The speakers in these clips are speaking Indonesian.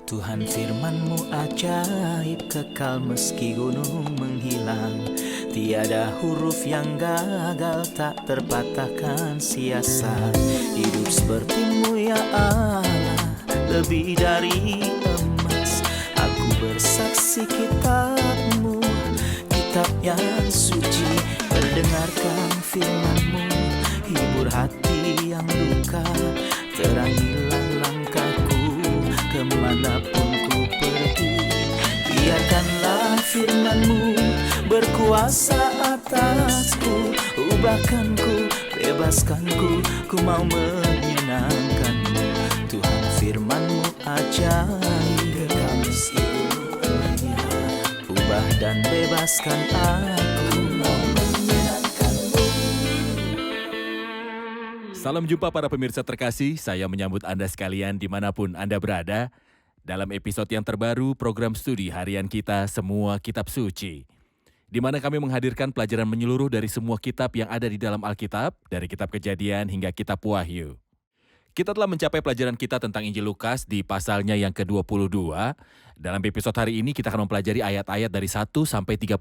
Tuhan firman-Mu ajaib, kekal meski gunung menghilang. Tiada huruf yang gagal, tak terpatahkan siasat. Hidup seperti-Mu ya Allah, lebih dari emas. Aku bersaksi kitab-Mu, kitab yang suci. Terdengarkan firman-Mu, hibur hati yang luka. Terangilah langkahku kemanapun ku pergi. Biarkanlah firman-Mu berkuasa atasku. Ubahkanku, bebaskanku, ku mau menyenangkan-Mu. Tuhan firman-Mu ajaib, kekal meski gunung menghilang. Ubah dan bebaskan aku, mau menyenangkan-Mu. Salam jumpa para pemirsa terkasih, saya menyambut Anda sekalian dimanapun Anda berada dalam episode yang terbaru program studi harian kita Semua Kitab Suci, di mana kami menghadirkan pelajaran menyeluruh dari semua kitab yang ada di dalam Alkitab, dari kitab Kejadian hingga kitab Wahyu. Kita telah mencapai pelajaran kita tentang Injil Lukas di pasalnya yang ke-22. Dalam episode hari ini kita akan mempelajari ayat-ayat dari 1 sampai 30.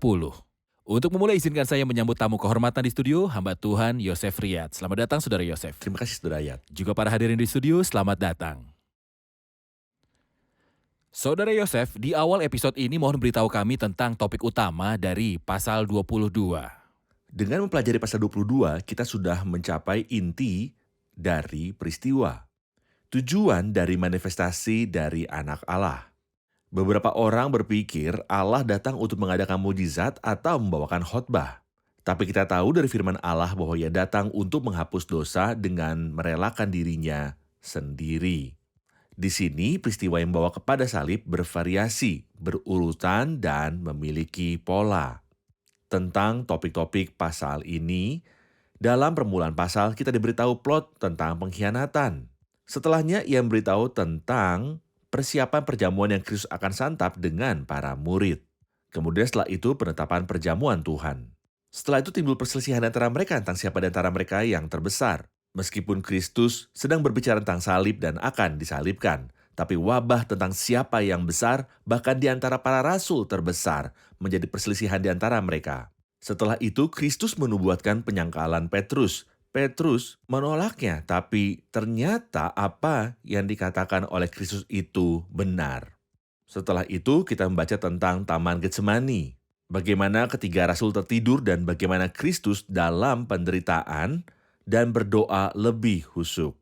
Untuk memulai, izinkan saya menyambut tamu kehormatan di studio, hamba Tuhan Yosef Riyad. Selamat datang, Saudara Yosef. Terima kasih, Saudara Ayat. Juga para hadirin di studio, selamat datang. Saudara Yosef, di awal episode ini mohon beritahu kami tentang topik utama dari pasal 22. Dengan mempelajari pasal 22, kita sudah mencapai inti dari peristiwa. Tujuan dari manifestasi dari anak Allah. Beberapa orang berpikir Allah datang untuk mengadakan mujizat atau membawakan khotbah. Tapi kita tahu dari firman Allah bahwa Ia datang untuk menghapus dosa dengan merelakan dirinya sendiri. Di sini peristiwa yang membawa kepada salib bervariasi, berurutan, dan memiliki pola. Tentang topik-topik pasal ini, dalam permulaan pasal kita diberitahu plot tentang pengkhianatan. Setelahnya ia memberitahu tentang persiapan perjamuan yang Kristus akan santap dengan para murid. Kemudian setelah itu penetapan perjamuan Tuhan. Setelah itu timbul perselisihan antara mereka tentang siapa di antara mereka yang terbesar. Meskipun Kristus sedang berbicara tentang salib dan akan disalibkan, tapi wabah tentang siapa yang besar bahkan di antara para rasul terbesar menjadi perselisihan di antara mereka. Setelah itu Kristus menubuatkan penyangkalan Petrus. Petrus menolaknya, tapi ternyata apa yang dikatakan oleh Kristus itu benar. Setelah itu kita membaca tentang Taman Getsemani. Bagaimana ketiga rasul tertidur dan bagaimana Kristus dalam penderitaan dan berdoa lebih khusyuk.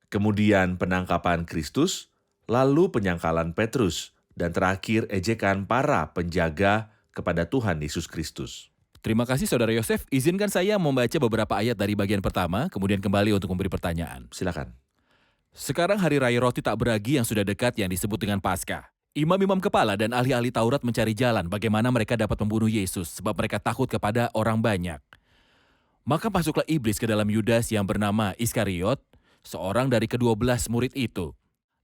Kemudian penangkapan Kristus, lalu penyangkalan Petrus, dan terakhir ejekan para penjaga kepada Tuhan Yesus Kristus. Terima kasih Saudara Yosef, izinkan saya membaca beberapa ayat dari bagian pertama, kemudian kembali untuk memberi pertanyaan. Silakan. Sekarang hari raya roti tak beragi yang sudah dekat yang disebut dengan Paskah. Imam-imam kepala dan ahli-ahli Taurat mencari jalan bagaimana mereka dapat membunuh Yesus sebab mereka takut kepada orang banyak. Maka masuklah iblis ke dalam Yudas yang bernama Iskariot, seorang dari ke-12 murid itu.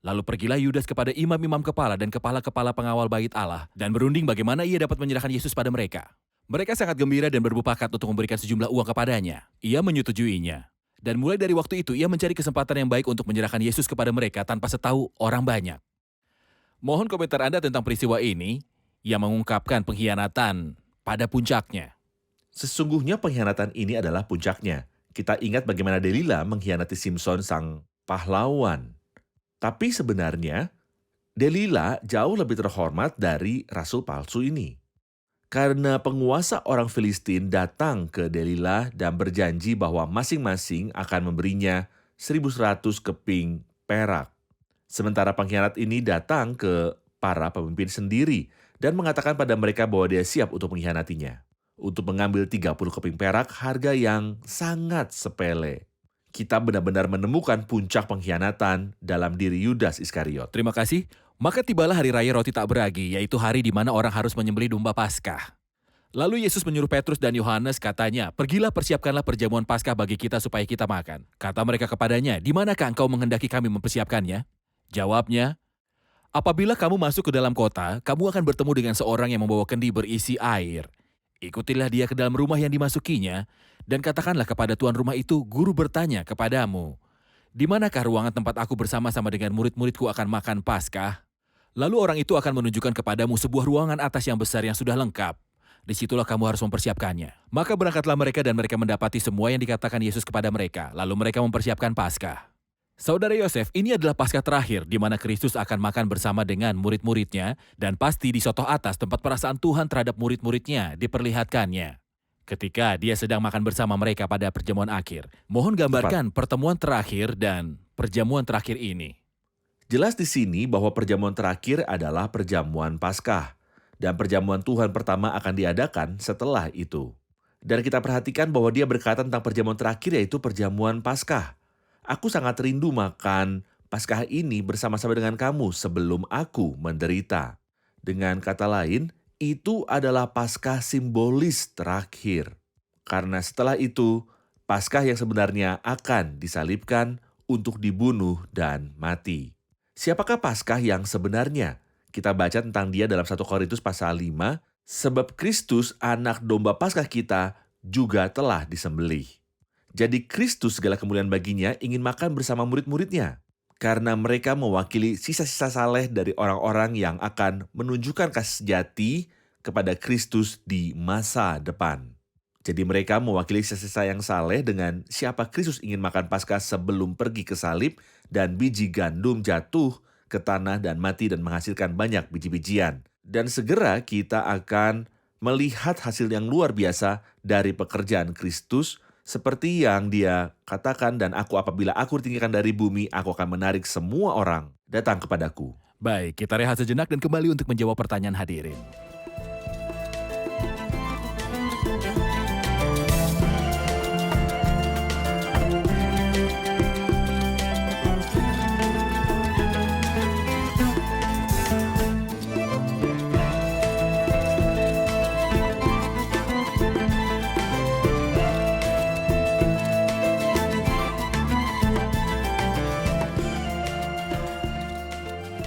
Lalu pergilah Yudas kepada imam-imam kepala dan kepala-kepala pengawal bait Allah dan berunding bagaimana ia dapat menyerahkan Yesus pada mereka. Mereka sangat gembira dan berbupakat untuk memberikan sejumlah uang kepadanya. Ia menyetujuinya. Dan mulai dari waktu itu ia mencari kesempatan yang baik untuk menyerahkan Yesus kepada mereka tanpa setahu orang banyak. Mohon komentar Anda tentang peristiwa ini yang mengungkapkan pengkhianatan pada puncaknya. Sesungguhnya pengkhianatan ini adalah puncaknya. Kita ingat bagaimana Delila mengkhianati Simson sang pahlawan. Tapi sebenarnya, Delila jauh lebih terhormat dari rasul palsu ini. Karena penguasa orang Filistin datang ke Delila dan berjanji bahwa masing-masing akan memberinya 1.100 keping perak. Sementara pengkhianat ini datang ke para pemimpin sendiri dan mengatakan pada mereka bahwa dia siap untuk mengkhianatinya. Untuk mengambil 30 keping perak, harga yang sangat sepele. Kita benar-benar menemukan puncak pengkhianatan dalam diri Yudas Iskariot. Terima kasih. Maka tibalah hari raya roti tak beragi, yaitu hari di mana orang harus menyembelih domba Paskah. Lalu Yesus menyuruh Petrus dan Yohanes, katanya, "Pergilah persiapkanlah perjamuan Paskah bagi kita supaya kita makan." Kata mereka kepadanya, "Di manakah engkau menghendaki kami mempersiapkannya?" Jawabnya, "Apabila kamu masuk ke dalam kota, kamu akan bertemu dengan seorang yang membawa kendi berisi air. Ikutilah dia ke dalam rumah yang dimasukinya, dan katakanlah kepada tuan rumah itu, Guru bertanya kepadamu, di manakah ruangan tempat aku bersama-sama dengan murid-muridku akan makan Paskah?" Lalu orang itu akan menunjukkan kepadamu sebuah ruangan atas yang besar yang sudah lengkap. Disitulah kamu harus mempersiapkannya. Maka berangkatlah mereka dan mereka mendapati semua yang dikatakan Yesus kepada mereka. Lalu mereka mempersiapkan Paskah. Saudara Yosef, ini adalah Paskah terakhir di mana Kristus akan makan bersama dengan murid-muridnya dan pasti di sotoh atas tempat perasaan Tuhan terhadap murid-muridnya diperlihatkannya. Ketika dia sedang makan bersama mereka pada perjamuan akhir. Mohon gambarkan pertemuan terakhir dan perjamuan terakhir ini. Jelas di sini bahwa perjamuan terakhir adalah perjamuan Paskah. Dan perjamuan Tuhan pertama akan diadakan setelah itu. Dan kita perhatikan bahwa dia berkata tentang perjamuan terakhir yaitu perjamuan Paskah. Aku sangat rindu makan Paskah ini bersama-sama dengan kamu sebelum aku menderita. Dengan kata lain, itu adalah Paskah simbolis terakhir. Karena setelah itu, Paskah yang sebenarnya akan disalibkan untuk dibunuh dan mati. Siapakah Paskah yang sebenarnya? Kita baca tentang dia dalam 1 Korintus pasal 5, sebab Kristus anak domba Paskah kita juga telah disembelih. Jadi Kristus segala kemuliaan baginya ingin makan bersama murid-muridnya. Karena mereka mewakili sisa-sisa saleh dari orang-orang yang akan menunjukkan kasih sejati kepada Kristus di masa depan. Jadi mereka mewakili sisa-sisa yang saleh dengan siapa Kristus ingin makan Paskah sebelum pergi ke salib dan biji gandum jatuh ke tanah dan mati dan menghasilkan banyak biji-bijian. Dan segera kita akan melihat hasil yang luar biasa dari pekerjaan Kristus seperti yang dia katakan, dan apabila aku ditinggikan dari bumi, aku akan menarik semua orang datang kepadaku. Baik, kita rehat sejenak dan kembali untuk menjawab pertanyaan hadirin.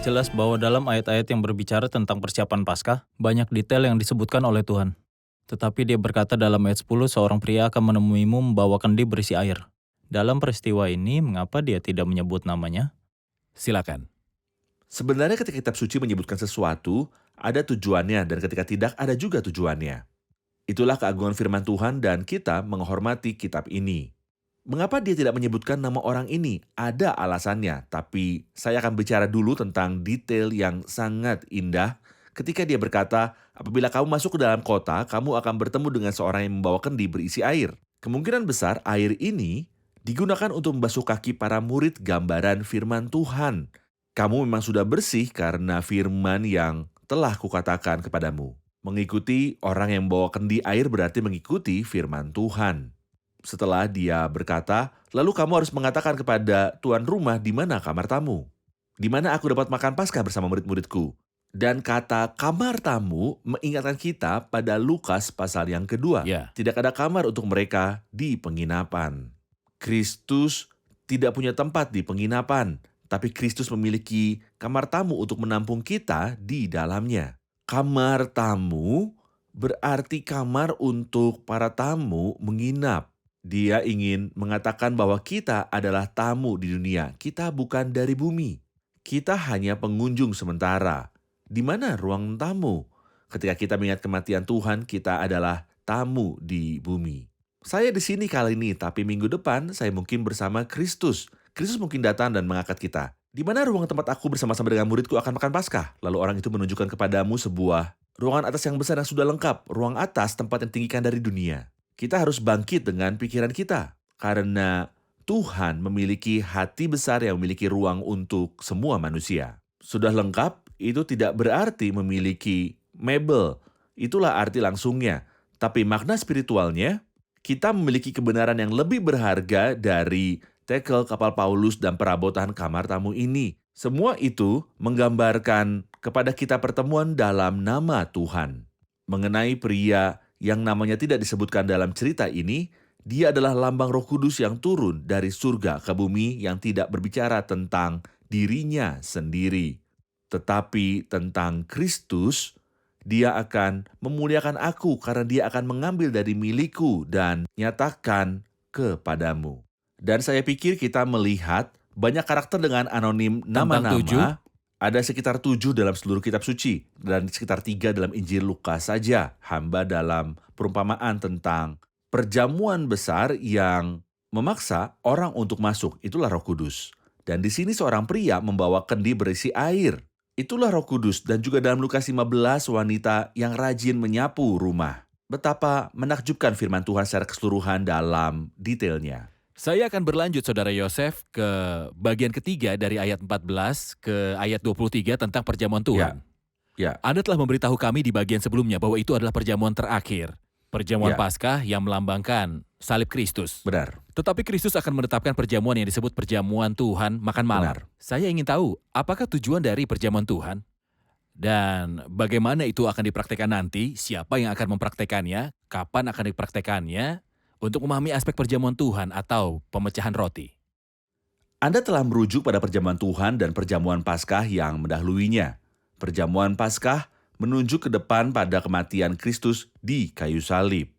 Jelas bahwa dalam ayat-ayat yang berbicara tentang persiapan Paskah, banyak detail yang disebutkan oleh Tuhan. Tetapi dia berkata dalam ayat 10, seorang pria akan menemuimu membawa kendi berisi air. Dalam peristiwa ini, mengapa dia tidak menyebut namanya? Silakan. Sebenarnya ketika kitab suci menyebutkan sesuatu, ada tujuannya, dan ketika tidak, ada juga tujuannya. Itulah keagungan firman Tuhan dan kita menghormati kitab ini. Mengapa dia tidak menyebutkan nama orang ini? Ada alasannya, tapi saya akan bicara dulu tentang detail yang sangat indah ketika dia berkata, apabila kamu masuk ke dalam kota, kamu akan bertemu dengan seorang yang membawa kendi berisi air. Kemungkinan besar air ini digunakan untuk membasuh kaki para murid gambaran firman Tuhan. Kamu memang sudah bersih karena firman yang telah kukatakan kepadamu. Mengikuti orang yang membawa kendi air berarti mengikuti firman Tuhan. Setelah dia berkata, lalu kamu harus mengatakan kepada tuan rumah di mana kamar tamu. Di mana aku dapat makan Paskah bersama murid-muridku. Dan kata kamar tamu mengingatkan kita pada Lukas pasal yang kedua. Ya. Tidak ada kamar untuk mereka di penginapan. Kristus tidak punya tempat di penginapan, tapi Kristus memiliki kamar tamu untuk menampung kita di dalamnya. Kamar tamu berarti kamar untuk para tamu menginap. Dia ingin mengatakan bahwa kita adalah tamu di dunia. Kita bukan dari bumi. Kita hanya pengunjung sementara. Di mana ruang tamu? Ketika kita mengingat kematian Tuhan, kita adalah tamu di bumi. Saya di sini kali ini, tapi minggu depan saya mungkin bersama Kristus. Kristus mungkin datang dan mengangkat kita. Di mana ruang tempat aku bersama-sama dengan muridku akan makan Paskah? Lalu orang itu menunjukkan kepadamu sebuah ruangan atas yang besar yang sudah lengkap. Ruang atas tempat yang tinggikan dari dunia. Kita harus bangkit dengan pikiran kita. Karena Tuhan memiliki hati besar yang memiliki ruang untuk semua manusia. Sudah lengkap, itu tidak berarti memiliki mebel. Itulah arti langsungnya. Tapi makna spiritualnya, kita memiliki kebenaran yang lebih berharga dari tekel kapal Paulus dan perabotan kamar tamu ini. Semua itu menggambarkan kepada kita pertemuan dalam nama Tuhan. Mengenai pria yang namanya tidak disebutkan dalam cerita ini, dia adalah lambang Roh Kudus yang turun dari surga ke bumi yang tidak berbicara tentang dirinya sendiri. Tetapi tentang Kristus, dia akan memuliakan aku karena dia akan mengambil dari milikku dan nyatakan kepadamu. Dan saya pikir kita melihat banyak karakter dengan anonim Tentang 7? nama-nama Ada sekitar 7 dalam seluruh kitab suci, dan sekitar 3 dalam Injil Lukas saja, hamba dalam perumpamaan tentang perjamuan besar yang memaksa orang untuk masuk, itulah Roh Kudus. Dan di sini seorang pria membawa kendi berisi air, itulah Roh Kudus. Dan juga dalam Lukas 15, wanita yang rajin menyapu rumah. Betapa menakjubkan firman Tuhan secara keseluruhan dalam detailnya. Saya akan berlanjut, Saudara Yosef, ke bagian ketiga dari ayat 14 ke ayat 23 tentang perjamuan Tuhan. Ya. Anda telah memberitahu kami di bagian sebelumnya bahwa itu adalah perjamuan terakhir. Perjamuan Ya. Paskah yang melambangkan salib Kristus. Benar. Tetapi Kristus akan menetapkan perjamuan yang disebut perjamuan Tuhan makan malam. Benar. Saya ingin tahu, apakah tujuan dari perjamuan Tuhan? Dan bagaimana itu akan dipraktekkan nanti, siapa yang akan mempraktekannya, kapan akan dipraktekannya, untuk memahami aspek perjamuan Tuhan atau pemecahan roti. Anda telah merujuk pada perjamuan Tuhan dan perjamuan Paskah yang mendahuluinya. Perjamuan Paskah menunjuk ke depan pada kematian Kristus di kayu salib.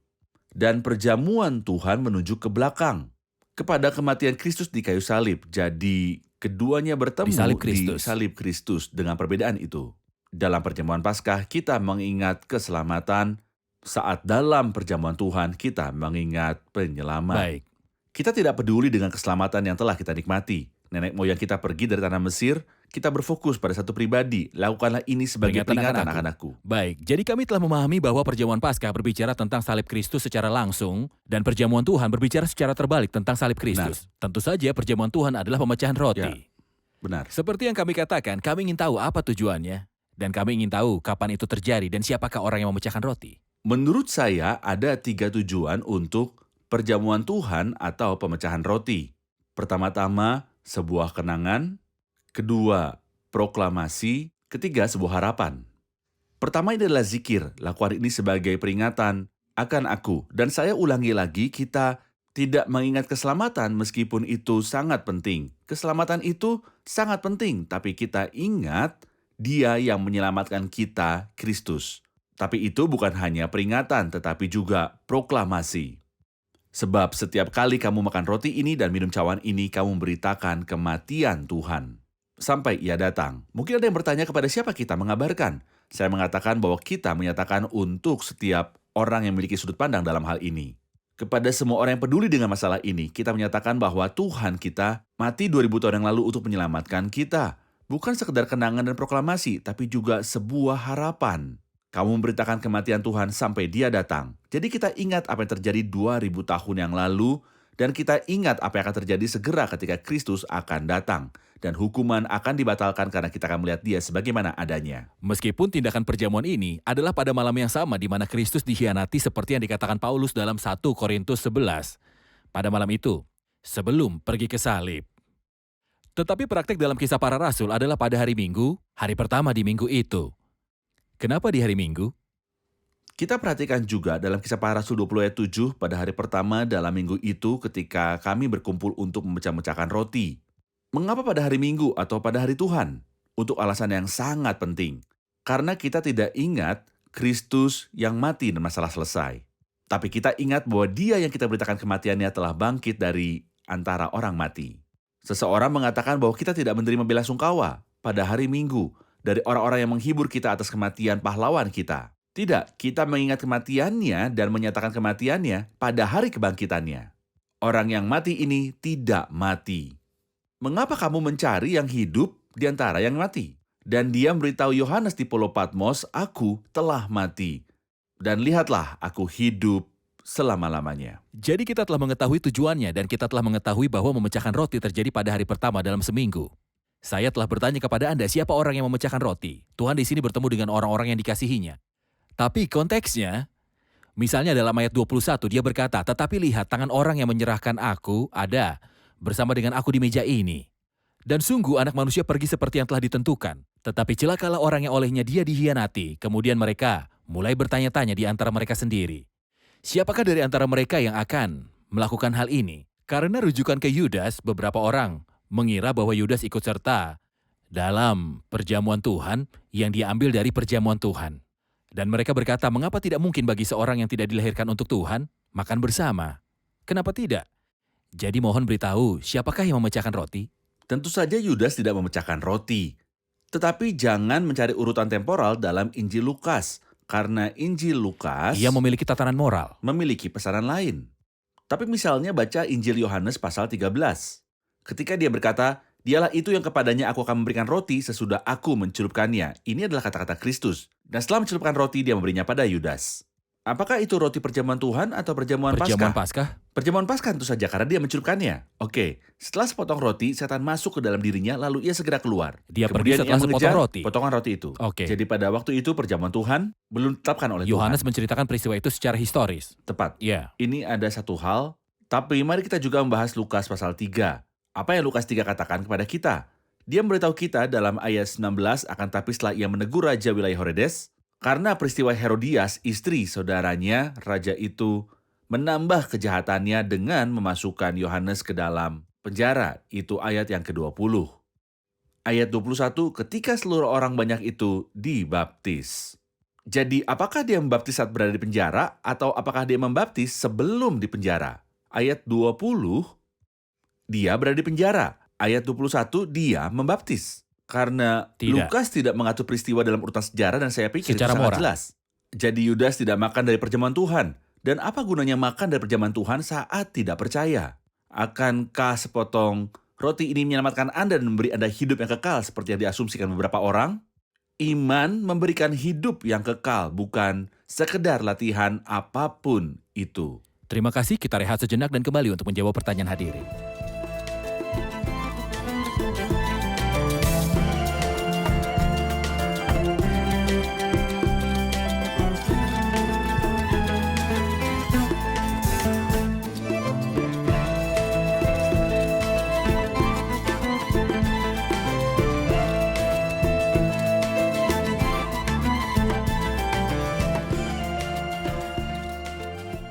Dan perjamuan Tuhan menunjuk ke belakang, kepada kematian Kristus di kayu salib. Jadi, keduanya bertemu Di salib Kristus dengan perbedaan itu. Dalam perjamuan Paskah, kita mengingat keselamatan. Saat dalam perjamuan Tuhan, kita mengingat penyelamat. Baik, Kita tidak peduli dengan keselamatan yang telah kita nikmati. Nenek moyang kita pergi dari tanah Mesir, kita berfokus pada satu pribadi. Lakukanlah ini sebagai peringatan akan aku. baik. Jadi kami telah memahami bahwa perjamuan Paskah berbicara tentang salib Kristus secara langsung, dan perjamuan Tuhan berbicara secara terbalik tentang salib Kristus. Tentu saja perjamuan Tuhan adalah pemecahan roti. Ya. Benar. Seperti yang kami katakan, kami ingin tahu apa tujuannya, dan kami ingin tahu kapan itu terjadi dan siapakah orang yang memecahkan roti. Menurut saya, ada 3 tujuan untuk perjamuan Tuhan atau pemecahan roti. Pertama-tama, sebuah kenangan. Kedua, proklamasi. Ketiga, sebuah harapan. Pertama ini adalah zikir. Lakukan ini sebagai peringatan akan aku. Dan saya ulangi lagi, kita tidak mengingat keselamatan meskipun itu sangat penting. Keselamatan itu sangat penting, tapi kita ingat Dia yang menyelamatkan kita, Kristus. Tapi itu bukan hanya peringatan, tetapi juga proklamasi. Sebab setiap kali kamu makan roti ini dan minum cawan ini, kamu memberitakan kematian Tuhan sampai Ia datang. Mungkin ada yang bertanya kepada siapa kita mengabarkan. Saya mengatakan bahwa kita menyatakan untuk setiap orang yang memiliki sudut pandang dalam hal ini. Kepada semua orang yang peduli dengan masalah ini, kita menyatakan bahwa Tuhan kita mati 2000 tahun yang lalu untuk menyelamatkan kita. Bukan sekedar kenangan dan proklamasi, tapi juga sebuah harapan. Kamu memberitakan kematian Tuhan sampai Dia datang. Jadi kita ingat apa yang terjadi 2000 tahun yang lalu, dan kita ingat apa yang akan terjadi segera ketika Kristus akan datang. Dan hukuman akan dibatalkan karena kita akan melihat Dia sebagaimana adanya. Meskipun tindakan perjamuan ini adalah pada malam yang sama di mana Kristus dikhianati seperti yang dikatakan Paulus dalam 1 Korintus 11. Pada malam itu, sebelum pergi ke salib. Tetapi praktek dalam Kisah Para Rasul adalah pada hari Minggu, hari pertama di minggu itu. Kenapa di hari Minggu? Kita perhatikan juga dalam Kisah Para Rasul 20 ayat 7 pada hari pertama dalam minggu itu ketika kami berkumpul untuk memecah-mecahkan roti. Mengapa pada hari Minggu atau pada hari Tuhan? Untuk alasan yang sangat penting. Karena kita tidak ingat Kristus yang mati dan masalah selesai. Tapi kita ingat bahwa Dia yang kita beritakan kematiannya telah bangkit dari antara orang mati. Seseorang mengatakan bahwa kita tidak menerima bela sungkawa pada hari Minggu dari orang-orang yang menghibur kita atas kematian pahlawan kita. Tidak, kita mengingat kematiannya dan menyatakan kematiannya pada hari kebangkitannya. Orang yang mati ini tidak mati. Mengapa kamu mencari yang hidup di antara yang mati? Dan Dia memberitahu Yohanes di Pulau Patmos, aku telah mati. Dan lihatlah, aku hidup selama-lamanya. Jadi kita telah mengetahui tujuannya dan kita telah mengetahui bahwa memecahkan roti terjadi pada hari pertama dalam seminggu. Saya telah bertanya kepada Anda siapa orang yang memecahkan roti. Tuhan di sini bertemu dengan orang-orang yang dikasihinya. Tapi konteksnya, misalnya dalam ayat 21 Dia berkata, tetapi lihat tangan orang yang menyerahkan aku ada bersama dengan aku di meja ini. Dan sungguh anak manusia pergi seperti yang telah ditentukan. Tetapi celakalah orang yang olehnya Dia dihianati. Kemudian mereka mulai bertanya-tanya di antara mereka sendiri. Siapakah dari antara mereka yang akan melakukan hal ini? Karena rujukan ke Yudas, beberapa orang mengira bahwa Yudas ikut serta dalam perjamuan Tuhan yang diambil dari perjamuan Tuhan. Dan mereka berkata, mengapa tidak mungkin bagi seorang yang tidak dilahirkan untuk Tuhan makan bersama? Kenapa tidak? Jadi mohon beritahu, siapakah yang memecahkan roti? Tentu saja Yudas tidak memecahkan roti. Tetapi jangan mencari urutan temporal dalam Injil Lukas, karena Injil Lukas Ia memiliki tatanan moral. memiliki pesanan lain. Tapi misalnya baca Injil Yohanes pasal 13. Ketika dia berkata, "Dialah itu yang kepadanya aku akan memberikan roti sesudah aku mencelupkannya." Ini adalah kata-kata Kristus. Dan setelah mencelupkan roti, dia memberinya pada Yudas. Apakah itu roti perjamuan Tuhan atau perjamuan Perjamuan Paskah? Paskah? Perjamuan Paskah tentu saja karena dia mencelupkannya. Oke, setelah sepotong roti, setan masuk ke dalam dirinya lalu ia segera keluar. Dia Kemudian pergi setelah ia sepotong mengejar roti. potongan roti itu. Oke. Jadi pada waktu itu perjamuan Tuhan belum ditetapkan oleh Yohanes Tuhan. menceritakan peristiwa itu secara historis. Tepat. Ya, Ini ada satu hal, tapi mari kita juga membahas Lukas pasal 3. Apa yang Lukas 3 katakan kepada kita? Dia memberitahu kita dalam ayat 19, akan tapi setelah ia menegur Raja wilayah Herodes, karena peristiwa Herodias, istri saudaranya, raja itu menambah kejahatannya dengan memasukkan Yohanes ke dalam penjara. Itu ayat yang ke-20. Ayat 21, ketika seluruh orang banyak itu dibaptis. Jadi apakah dia membaptis saat berada di penjara atau apakah dia membaptis sebelum di penjara? Ayat 20, dia berada di penjara. Ayat 21, dia membaptis. Karena Tidak. Lukas tidak mengatur peristiwa dalam urutan sejarah dan saya pikir Secara itu sangat moral. jelas. Jadi Yudas tidak makan dari perjamuan Tuhan. Dan apa gunanya makan dari perjamuan Tuhan saat tidak percaya? Akankah sepotong roti ini menyelamatkan Anda dan memberi Anda hidup yang kekal seperti yang diasumsikan beberapa orang? Iman memberikan hidup yang kekal, bukan sekedar latihan apapun itu. terima kasih. Kita rehat sejenak dan kembali untuk menjawab pertanyaan hadirin.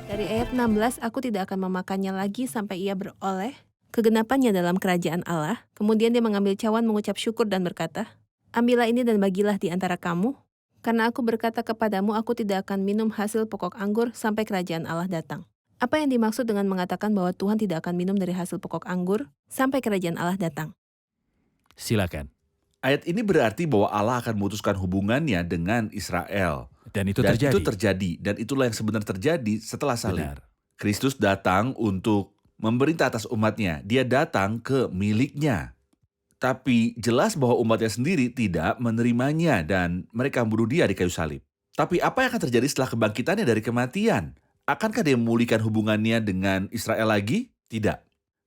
Dari ayat 16, aku tidak akan memakannya lagi sampai ia beroleh kegenapannya dalam kerajaan Allah. Kemudian dia mengambil cawan, mengucap syukur dan berkata, "Ambillah ini dan bagilah di antara kamu, karena aku berkata kepadamu, aku tidak akan minum hasil pokok anggur sampai kerajaan Allah datang." Apa yang dimaksud dengan mengatakan bahwa Tuhan tidak akan minum dari hasil pokok anggur sampai kerajaan Allah datang? Silakan. Ayat ini berarti bahwa Allah akan memutuskan hubungannya dengan Israel. Dan itu Dan terjadi. itu terjadi. Dan itulah yang sebenarnya terjadi setelah salib. Benar. Kristus datang untuk memerintah atas umatnya. Dia datang ke miliknya. Tapi jelas bahwa umatnya sendiri tidak menerimanya dan mereka membunuh dia di kayu salib. Tapi apa yang akan terjadi setelah kebangkitannya dari kematian? Akankah dia memulihkan hubungannya dengan Israel lagi? Tidak.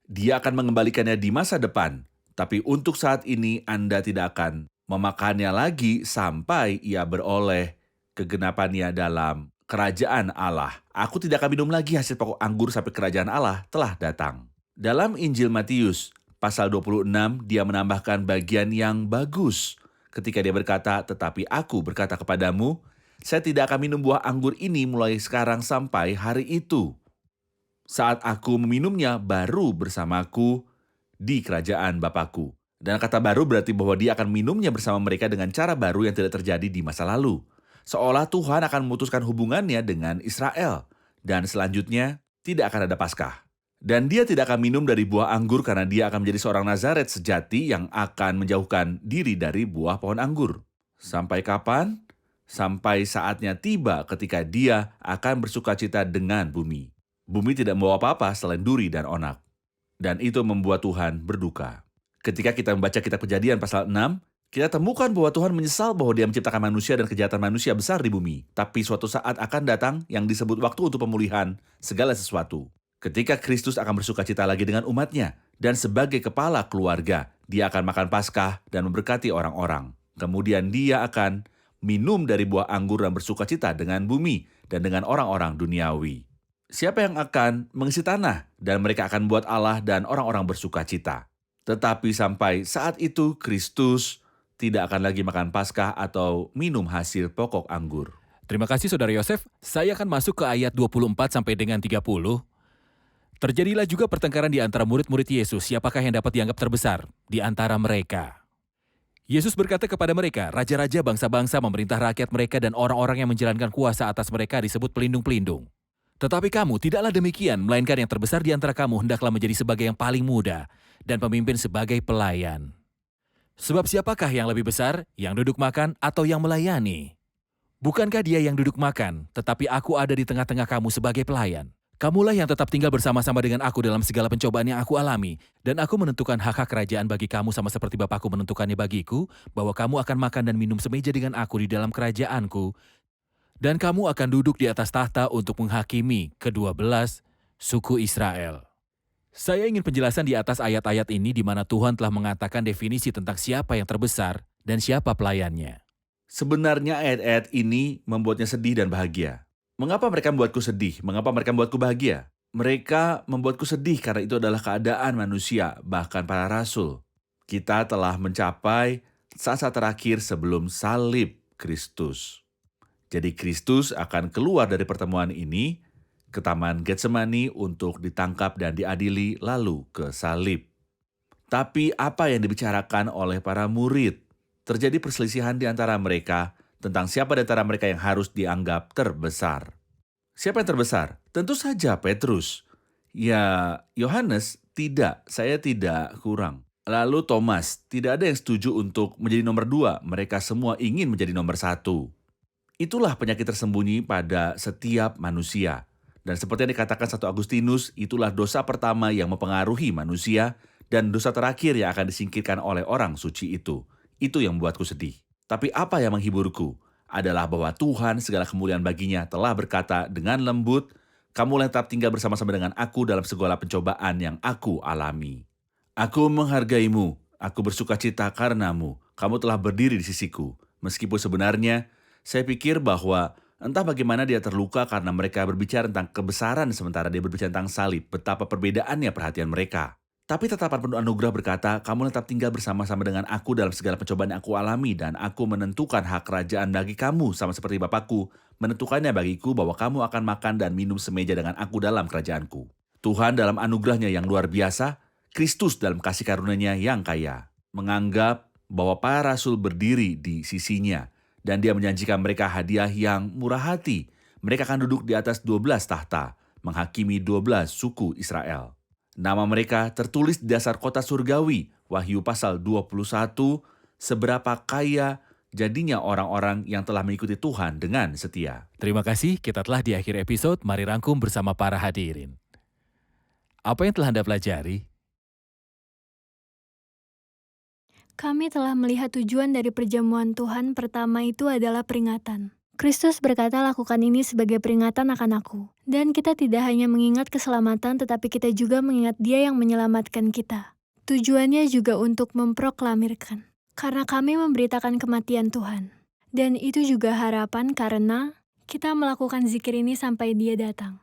Dia akan mengembalikannya di masa depan. Tapi untuk saat ini Anda tidak akan memakannya lagi sampai ia beroleh kegenapannya dalam kerajaan Allah. Aku tidak akan minum lagi hasil pokok anggur sampai kerajaan Allah telah datang. Dalam Injil Matius, pasal 26, dia menambahkan bagian yang bagus. Ketika dia berkata, tetapi aku berkata kepadamu, saya tidak akan minum buah anggur ini mulai sekarang sampai hari itu. Saat aku meminumnya baru bersamaku di kerajaan Bapakku. Dan kata baru berarti bahwa dia akan minumnya bersama mereka dengan cara baru yang tidak terjadi di masa lalu. Seolah Tuhan akan memutuskan hubungannya dengan Israel. Dan selanjutnya, tidak akan ada Paskah. Dan dia tidak akan minum dari buah anggur karena dia akan menjadi seorang Nazaret sejati yang akan menjauhkan diri dari buah pohon anggur. Sampai kapan? Sampai saatnya tiba ketika dia akan bersukacita dengan bumi. Bumi tidak membawa apa-apa selain duri dan onak. Dan itu membuat Tuhan berduka. Ketika kita membaca kitab Kejadian pasal 6, kita temukan bahwa Tuhan menyesal bahwa dia menciptakan manusia dan kejahatan manusia besar di bumi. Tapi suatu saat akan datang yang disebut waktu untuk pemulihan segala sesuatu. Ketika Kristus akan bersukacita lagi dengan umatnya. Dan sebagai kepala keluarga, dia akan makan Paskah dan memberkati orang-orang. Kemudian dia akan minum dari buah anggur dan bersukacita dengan bumi dan dengan orang-orang duniawi. Siapa yang akan mengisi tanah dan mereka akan buat Allah dan orang-orang bersukacita. Tetapi sampai saat itu Kristus tidak akan lagi makan Paskah atau minum hasil pokok anggur. Terima kasih Saudara Yosef. Saya akan masuk ke ayat 24 sampai dengan 30. Terjadilah juga pertengkaran di antara murid-murid Yesus, siapakah yang dapat dianggap terbesar di antara mereka. Yesus berkata kepada mereka, raja-raja bangsa-bangsa memerintah rakyat mereka dan orang-orang yang menjalankan kuasa atas mereka disebut pelindung-pelindung. Tetapi kamu tidaklah demikian, melainkan yang terbesar di antara kamu hendaklah menjadi sebagai yang paling muda dan pemimpin sebagai pelayan. Sebab siapakah yang lebih besar, yang duduk makan atau yang melayani? Bukankah dia yang duduk makan, tetapi aku ada di tengah-tengah kamu sebagai pelayan. Kamulah yang tetap tinggal bersama-sama dengan aku dalam segala pencobaan yang aku alami, dan aku menentukan hak-hak kerajaan bagi kamu sama seperti Bapakku menentukannya bagiku, bahwa kamu akan makan dan minum semeja dengan aku di dalam kerajaanku, dan kamu akan duduk di atas tahta untuk menghakimi ke-12 suku Israel. Saya ingin penjelasan di atas ayat-ayat ini di mana Tuhan telah mengatakan definisi tentang siapa yang terbesar dan siapa pelayannya. Sebenarnya ayat-ayat ini membuatnya sedih dan bahagia. Mengapa mereka membuatku sedih? Mengapa mereka membuatku bahagia? Mereka membuatku sedih karena itu adalah keadaan manusia, bahkan para rasul. Kita telah mencapai saat-saat terakhir sebelum salib Kristus. Jadi Kristus akan keluar dari pertemuan ini ke Taman Getsemani untuk ditangkap dan diadili lalu ke salib. Tapi apa yang dibicarakan oleh para murid? Terjadi perselisihan di antara mereka tentang siapa di antara mereka yang harus dianggap terbesar. Siapa yang terbesar? Tentu saja Petrus. Ya, Yohanes tidak, saya tidak kurang. Lalu Thomas, tidak ada yang setuju untuk menjadi nomor 2. Mereka semua ingin menjadi nomor 1. Itulah penyakit tersembunyi pada setiap manusia. Dan seperti yang dikatakan Santo Agustinus, itulah dosa pertama yang mempengaruhi manusia dan dosa terakhir yang akan disingkirkan oleh orang suci itu. Itu yang membuatku sedih. Tapi apa yang menghiburku adalah bahwa Tuhan segala kemuliaan baginya telah berkata dengan lembut, kamu tetap tinggal bersama-sama dengan aku dalam segala pencobaan yang aku alami. Aku menghargaimu, aku bersuka cita karenamu, kamu telah berdiri di sisiku. Meskipun sebenarnya saya pikir bahwa entah bagaimana dia terluka karena mereka berbicara tentang kebesaran sementara dia berbicara tentang salib, betapa perbedaannya perhatian mereka. Tapi tetapan penuh anugerah berkata, kamu tetap tinggal bersama-sama dengan aku dalam segala pencobaan yang aku alami, dan aku menentukan hak kerajaan bagi kamu, sama seperti Bapakku menentukannya bagiku bahwa kamu akan makan dan minum semeja dengan aku dalam kerajaanku. Tuhan dalam anugerahnya yang luar biasa, Kristus dalam kasih karunia-Nya yang kaya, menganggap bahwa para rasul berdiri di sisinya, dan dia menjanjikan mereka hadiah yang murah hati. Mereka akan duduk di atas 12 tahta, menghakimi 12 suku Israel. Nama mereka tertulis di dasar kota surgawi, Wahyu pasal 21, seberapa kaya jadinya orang-orang yang telah mengikuti Tuhan dengan setia. Terima kasih, kita telah di akhir episode, mari rangkum bersama para hadirin. Apa yang telah Anda pelajari? Kami telah melihat tujuan dari perjamuan Tuhan pertama itu adalah peringatan. Kristus berkata, lakukan ini sebagai peringatan akan aku. Dan kita tidak hanya mengingat keselamatan, tetapi kita juga mengingat Dia yang menyelamatkan kita. Tujuannya juga untuk memproklamirkan. Karena kami memberitakan kematian Tuhan. Dan itu juga harapan karena kita melakukan zikir ini sampai Dia datang.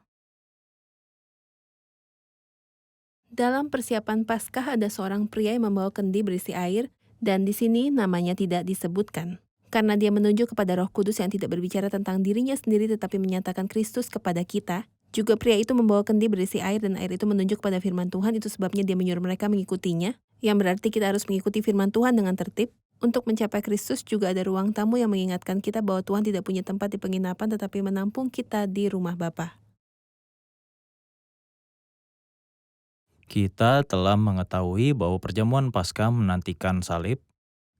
Dalam persiapan Paskah ada seorang pria yang membawa kendi berisi air, dan di sini namanya tidak disebutkan. Karena dia menunjuk kepada Roh Kudus yang tidak berbicara tentang dirinya sendiri tetapi menyatakan Kristus kepada kita. Juga pria itu membawa kendi berisi air dan air itu menunjuk kepada firman Tuhan, itu sebabnya dia menyuruh mereka mengikutinya. Yang berarti kita harus mengikuti firman Tuhan dengan tertib. Untuk mencapai Kristus juga ada ruang tamu yang mengingatkan kita bahwa Tuhan tidak punya tempat di penginapan tetapi menampung kita di rumah Bapa. Kita telah mengetahui bahwa perjamuan Paskah menantikan salib,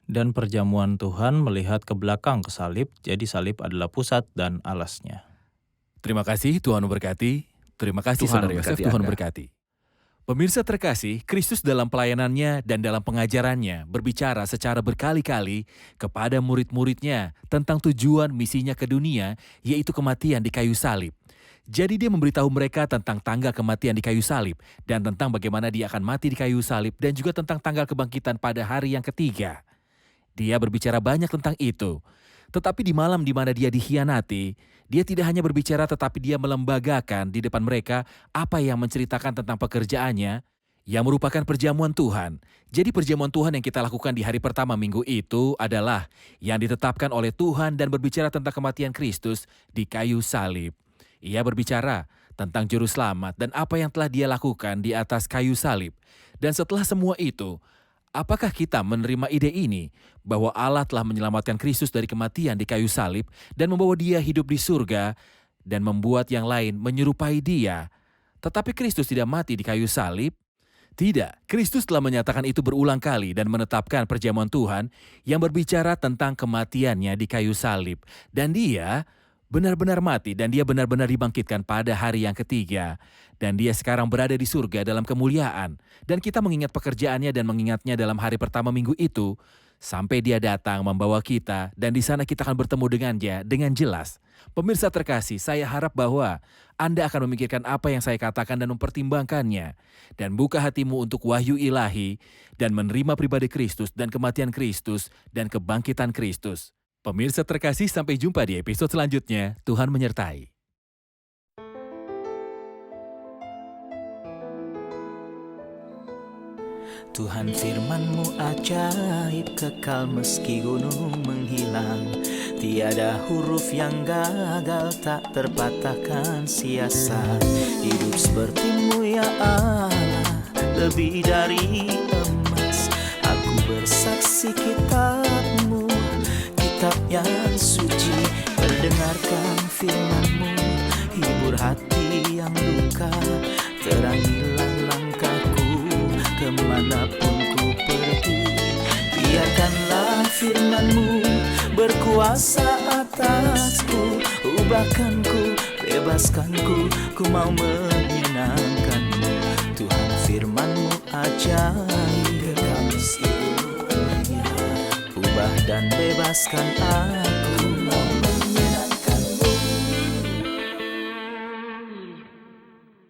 dan perjamuan Tuhan melihat ke belakang ke salib, jadi salib adalah pusat dan alasnya. Terima kasih, Tuhan memberkati. Terima kasih, Tuhan Saudara Yosef, memberkati Tuhan Anda. berkati. Pemirsa terkasih, Kristus dalam pelayanannya dan dalam pengajarannya berbicara secara berkali-kali kepada murid-muridnya tentang tujuan misinya ke dunia, yaitu kematian di kayu salib. Jadi dia memberitahu mereka tentang tanggal kematian di kayu salib, dan tentang bagaimana dia akan mati di kayu salib, dan juga tentang tanggal kebangkitan pada hari yang ketiga. Dia berbicara banyak tentang itu. Tetapi di malam di mana dia dikhianati, dia tidak hanya berbicara tetapi dia melembagakan di depan mereka apa yang menceritakan tentang pekerjaannya yang merupakan perjamuan Tuhan. Jadi perjamuan Tuhan yang kita lakukan di hari pertama minggu itu adalah yang ditetapkan oleh Tuhan dan berbicara tentang kematian Kristus di kayu salib. Ia berbicara tentang juru selamat dan apa yang telah dia lakukan di atas kayu salib. Dan setelah semua itu, apakah kita menerima ide ini bahwa Allah telah menyelamatkan Kristus dari kematian di kayu salib dan membawa dia hidup di surga dan membuat yang lain menyerupai dia? Tetapi Kristus tidak mati di kayu salib. Tidak, Kristus telah menyatakan itu berulang kali dan menetapkan perjamuan Tuhan yang berbicara tentang kematiannya di kayu salib. Dan dia benar-benar mati dan dia benar-benar dibangkitkan pada hari yang ketiga. Dan dia sekarang berada di surga dalam kemuliaan. Dan kita mengingat pekerjaannya dan mengingatnya dalam hari pertama minggu itu, sampai dia datang membawa kita dan di sana kita akan bertemu dengannya dengan jelas. Pemirsa terkasih, saya harap bahwa Anda akan memikirkan apa yang saya katakan dan mempertimbangkannya. Dan buka hatimu untuk wahyu ilahi dan menerima pribadi Kristus dan kematian Kristus dan kebangkitan Kristus. Pemirsa terkasih, sampai jumpa di episode selanjutnya. Tuhan menyertai. Tuhan firman-Mu ajaib, kekal meski gunung menghilang. Tiada huruf yang gagal, tak terpatahkan sia-sia. Hidup seperti-Mu ya Allah, lebih dari emas. Aku bersaksi kitab-Mu, kitab yang suci. Mendengarkan firman-Mu, hibur hati yang luka. Terangilah langkahku kemanapun ku pergi. Biarkanlah firman-Mu berkuasa atasku. Ubahkanku, bebaskanku, ku mau menyenangkan-Mu. Tuhan firman-Mu ajaib, ubah dan bebaskan aku.